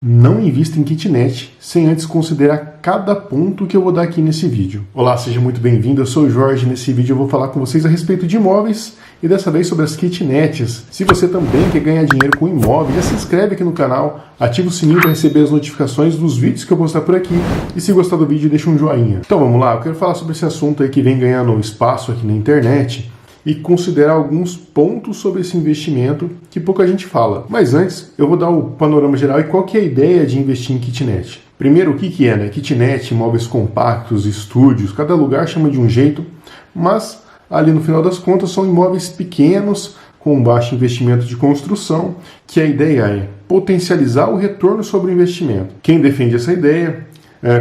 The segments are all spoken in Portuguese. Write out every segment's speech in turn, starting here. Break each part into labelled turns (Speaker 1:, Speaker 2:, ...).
Speaker 1: Não invista em kitnet sem antes considerar cada ponto que eu vou dar aqui nesse vídeo. Olá, seja muito bem-vindo, eu sou o Jorge. Nesse vídeo eu vou falar com vocês a respeito de imóveis e dessa vez sobre as kitnets. Se você também quer ganhar dinheiro com imóvel, já se inscreve aqui no canal, ativa o sininho para receber as notificações dos vídeos que eu postar por aqui e se gostar do vídeo deixa um joinha. Então vamos lá, eu quero falar sobre esse assunto aí que vem ganhando espaço aqui na internet e considerar alguns pontos sobre esse investimento que pouca gente fala. Mas antes, eu vou dar o panorama geral e qual que é a ideia de investir em kitnet. Primeiro, o que é, né? Kitnet, imóveis compactos, estúdios, cada lugar chama de um jeito, mas ali no final das contas são imóveis pequenos, com baixo investimento de construção, que a ideia é potencializar o retorno sobre o investimento. Quem defende essa ideia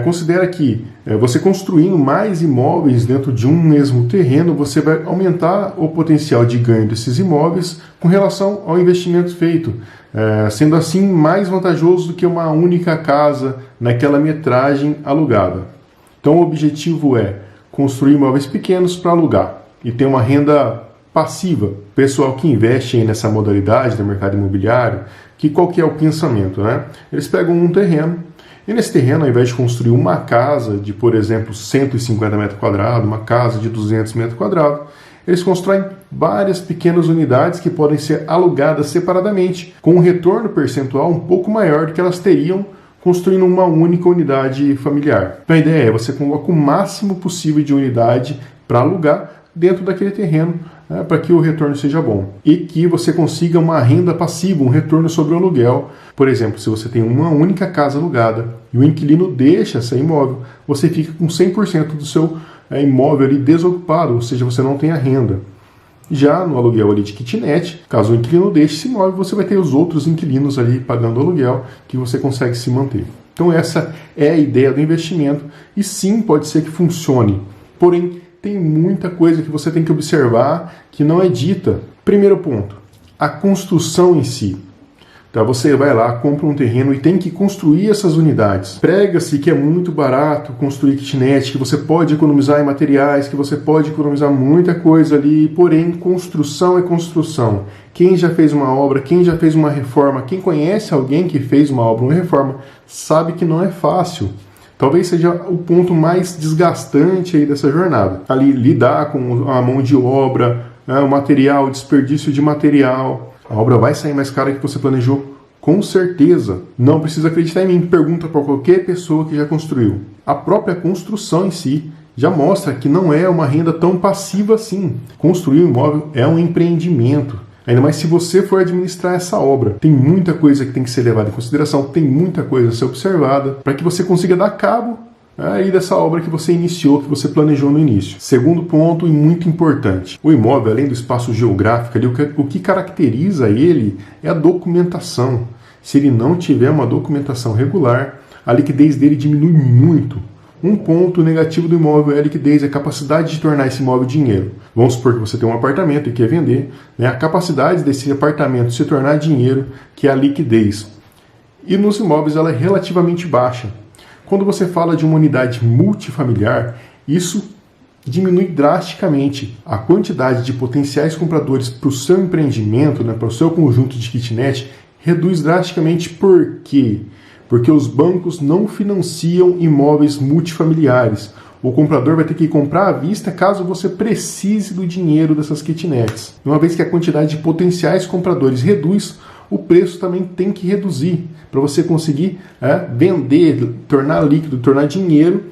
Speaker 1: considera que você construindo mais imóveis dentro de um mesmo terreno, você vai aumentar o potencial de ganho desses imóveis com relação ao investimento feito, sendo assim mais vantajoso do que uma única casa naquela metragem alugada. Então o objetivo é construir imóveis pequenos para alugar e ter uma renda passiva. Pessoal que investe aí nessa modalidade do mercado imobiliário, qual que é o pensamento, né? Eles pegam um terreno, e nesse terreno, ao invés de construir uma casa de, por exemplo, 150 metros quadrados, uma casa de 200 metros quadrados, eles constroem várias pequenas unidades que podem ser alugadas separadamente, com um retorno percentual um pouco maior do que elas teriam construindo uma única unidade familiar. Então a ideia é você coloca o máximo possível de unidade para alugar dentro daquele terreno, para que o retorno seja bom e que você consiga uma renda passiva, um retorno sobre o aluguel. Por exemplo, se você tem uma única casa alugada e o inquilino deixa esse imóvel, você fica com 100% do seu imóvel ali desocupado, ou seja, você não tem a renda. Já no aluguel ali de kitnet, caso o inquilino deixe esse imóvel, você vai ter os outros inquilinos ali pagando aluguel que você consegue se manter. Então essa é a ideia do investimento e sim, pode ser que funcione, porém tem muita coisa que você tem que observar que não é dita. Primeiro ponto, a construção em si. Então você vai lá, compra um terreno e tem que construir essas unidades. Prega-se que é muito barato construir kitnet, que você pode economizar em materiais, que você pode economizar muita coisa ali, porém construção é construção. Quem já fez uma obra, quem já fez uma reforma, quem conhece alguém que fez uma obra, uma reforma, sabe que não é fácil. Talvez seja o ponto mais desgastante aí dessa jornada. Ali lidar com a mão de obra, o material, o desperdício de material. A obra vai sair mais cara que você planejou, com certeza. Não precisa acreditar em mim, pergunta para qualquer pessoa que já construiu. A própria construção em si já mostra que não é uma renda tão passiva assim. Construir um imóvel é um empreendimento. Ainda mais se você for administrar essa obra. Tem muita coisa que tem que ser levada em consideração, tem muita coisa a ser observada para que você consiga dar cabo aí dessa obra que você iniciou, que você planejou no início. Segundo ponto e muito importante, o imóvel, além do espaço geográfico, ali, o que caracteriza ele é a documentação. Se ele não tiver uma documentação regular, a liquidez dele diminui muito. Um ponto negativo do imóvel é a liquidez, a capacidade de tornar esse imóvel dinheiro. Vamos supor que você tem um apartamento e quer vender, né? A capacidade desse apartamento se tornar dinheiro, que é a liquidez. E nos imóveis ela é relativamente baixa. Quando você fala de uma unidade multifamiliar, isso diminui drasticamente a quantidade de potenciais compradores para o seu empreendimento, né, para o seu conjunto de kitnet, reduz drasticamente. Por quê? Porque os bancos não financiam imóveis multifamiliares. O comprador vai ter que comprar à vista caso você precise do dinheiro dessas kitnets. Uma vez que a quantidade de potenciais compradores reduz, o preço também tem que reduzir para você conseguir vender, tornar líquido, tornar dinheiro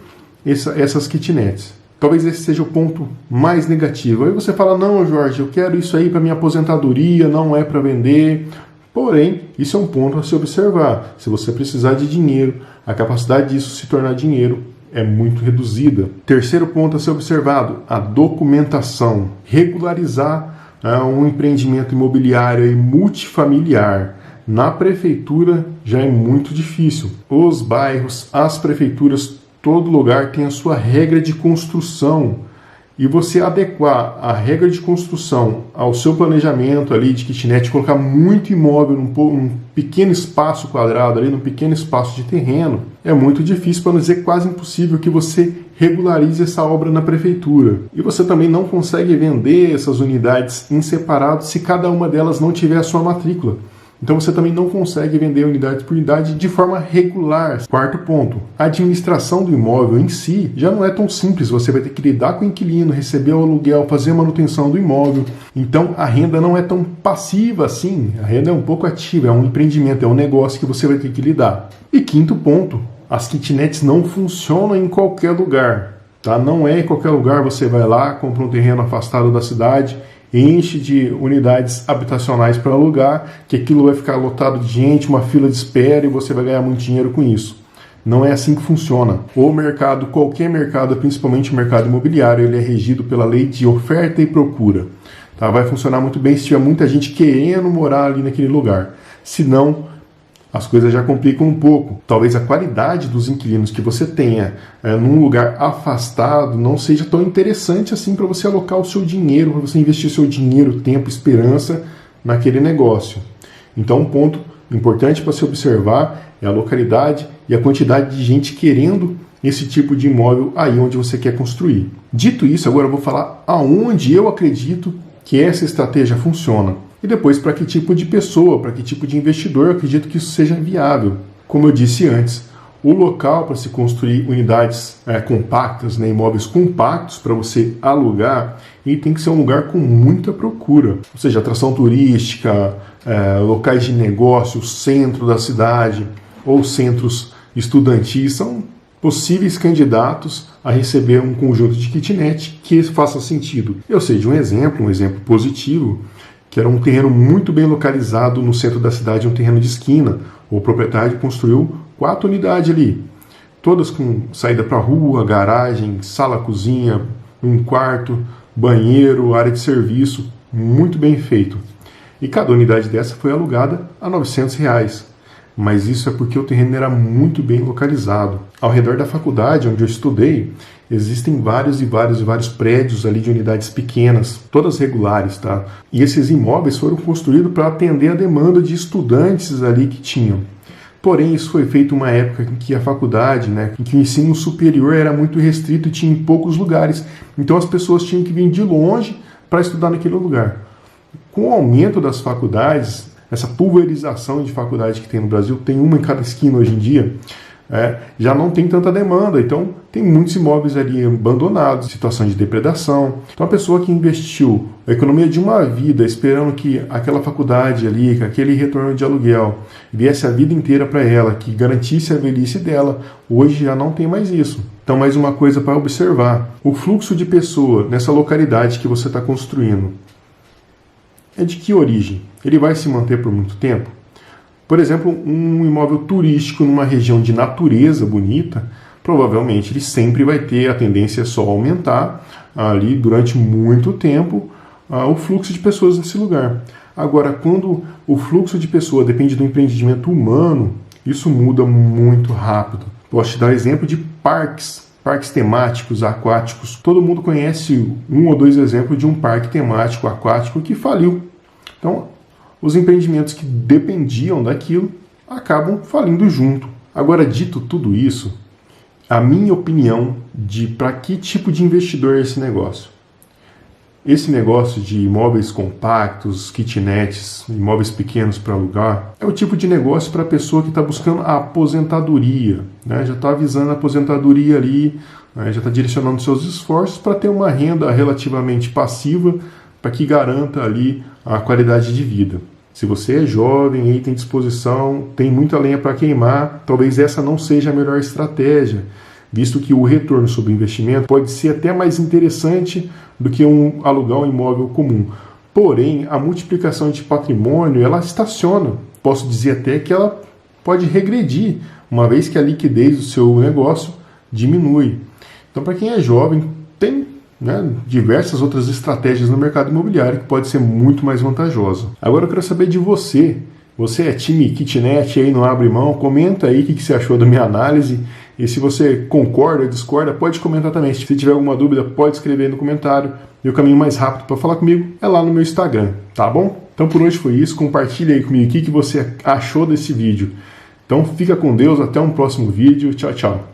Speaker 1: essas kitnets. Talvez esse seja o ponto mais negativo. Aí você fala, não, Jorge, eu quero isso aí para minha aposentadoria, não é para vender. Porém, isso é um ponto a se observar. Se você precisar de dinheiro, a capacidade disso se tornar dinheiro é muito reduzida. Terceiro ponto a ser observado, a documentação. Regularizar um empreendimento imobiliário e multifamiliar na prefeitura já é muito difícil. Os bairros, as prefeituras, todo lugar tem a sua regra de construção. E você adequar a regra de construção ao seu planejamento ali de kitnet, colocar muito imóvel num pequeno espaço quadrado, ali num pequeno espaço de terreno, é muito difícil, para não dizer quase impossível, que você regularize essa obra na prefeitura. E você também não consegue vender essas unidades em separado se cada uma delas não tiver a sua matrícula. Então você também não consegue vender unidade por unidade de forma regular. Quarto ponto, a administração do imóvel em si já não é tão simples. Você vai ter que lidar com o inquilino, receber o aluguel, fazer a manutenção do imóvel. Então a renda não é tão passiva assim. A renda é um pouco ativa, é um empreendimento, é um negócio que você vai ter que lidar. E quinto ponto, as kitnets não funcionam em qualquer lugar. Tá? Não é em qualquer lugar você vai lá, compra um terreno afastado da cidade, enche de unidades habitacionais para alugar, que aquilo vai ficar lotado de gente, uma fila de espera e você vai ganhar muito dinheiro com isso. Não é assim que funciona. O mercado, qualquer mercado, principalmente o mercado imobiliário, ele é regido pela lei de oferta e procura. Tá? Vai funcionar muito bem se tiver muita gente querendo morar ali naquele lugar. Se não, as coisas já complicam um pouco. Talvez a qualidade dos inquilinos que você tenha num lugar afastado não seja tão interessante assim para você alocar o seu dinheiro, para você investir seu dinheiro, tempo, esperança naquele negócio. Então, um ponto importante para se observar é a localidade e a quantidade de gente querendo esse tipo de imóvel aí onde você quer construir. Dito isso, agora eu vou falar aonde eu acredito que essa estratégia funciona. E depois, para que tipo de pessoa, para que tipo de investidor eu acredito que isso seja viável. Como eu disse antes, o local para se construir unidades compactas, né, imóveis compactos para você alugar, ele tem que ser um lugar com muita procura. Ou seja, atração turística, locais de negócio, centro da cidade ou centros estudantis são possíveis candidatos a receber um conjunto de kitnet que faça sentido. Eu sei de um exemplo positivo, que era um terreno muito bem localizado no centro da cidade, um terreno de esquina. O proprietário construiu 4 unidades ali, todas com saída para a rua, garagem, sala, cozinha, um quarto, banheiro, área de serviço, muito bem feito. E cada unidade dessa foi alugada a R$900. Mas isso é porque o terreno era muito bem localizado. Ao redor da faculdade onde eu estudei, existem vários prédios ali de unidades pequenas, todas regulares, tá? E esses imóveis foram construídos para atender a demanda de estudantes ali que tinham. Porém, isso foi feito em uma época em que a faculdade, né, em que o ensino superior era muito restrito e tinha em poucos lugares. Então as pessoas tinham que vir de longe para estudar naquele lugar. Com o aumento das faculdades, essa pulverização de faculdade que tem no Brasil, tem uma em cada esquina hoje em dia, já não tem tanta demanda, então tem muitos imóveis ali abandonados, situação de depredação. Então a pessoa que investiu a economia de uma vida esperando que aquela faculdade ali, que aquele retorno de aluguel viesse a vida inteira para ela, que garantisse a velhice dela, hoje já não tem mais isso. Então, mais uma coisa para observar, o fluxo de pessoa nessa localidade que você está construindo é de que origem? Ele vai se manter por muito tempo? Por exemplo, um imóvel turístico numa região de natureza bonita, provavelmente ele sempre vai ter a tendência só a aumentar ali durante muito tempo o fluxo de pessoas nesse lugar. Agora, quando o fluxo de pessoa depende do empreendimento humano, isso muda muito rápido. Posso te dar exemplo de parques temáticos, aquáticos. Todo mundo conhece um ou dois exemplos de um parque temático aquático que faliu. Então, os empreendimentos que dependiam daquilo acabam falindo junto. Agora, dito tudo isso, a minha opinião de para que tipo de investidor é esse negócio? Esse negócio de imóveis compactos, kitnets, imóveis pequenos para alugar, é o tipo de negócio para a pessoa que está buscando a aposentadoria, né? Já está avisando a aposentadoria ali, né? Já está direcionando seus esforços para ter uma renda relativamente passiva para que garanta ali a qualidade de vida. Se você é jovem e tem disposição, tem muita lenha para queimar, talvez essa não seja a melhor estratégia, visto que o retorno sobre o investimento pode ser até mais interessante do que alugar um imóvel comum. Porém, a multiplicação de patrimônio, ela estaciona. Posso dizer até que ela pode regredir, uma vez que a liquidez do seu negócio diminui. Então, para quem é jovem, tem diversas outras estratégias no mercado imobiliário que pode ser muito mais vantajosa. Agora eu quero saber de você. Você é time kitnet aí, não abre mão? Comenta aí o que você achou da minha análise. E se você concorda ou discorda, pode comentar também. Se tiver alguma dúvida, pode escrever aí no comentário. E o caminho mais rápido para falar comigo é lá no meu Instagram, tá bom? Então por hoje foi isso. Compartilha aí comigo o que você achou desse vídeo. Então fica com Deus, até um próximo vídeo. Tchau, tchau.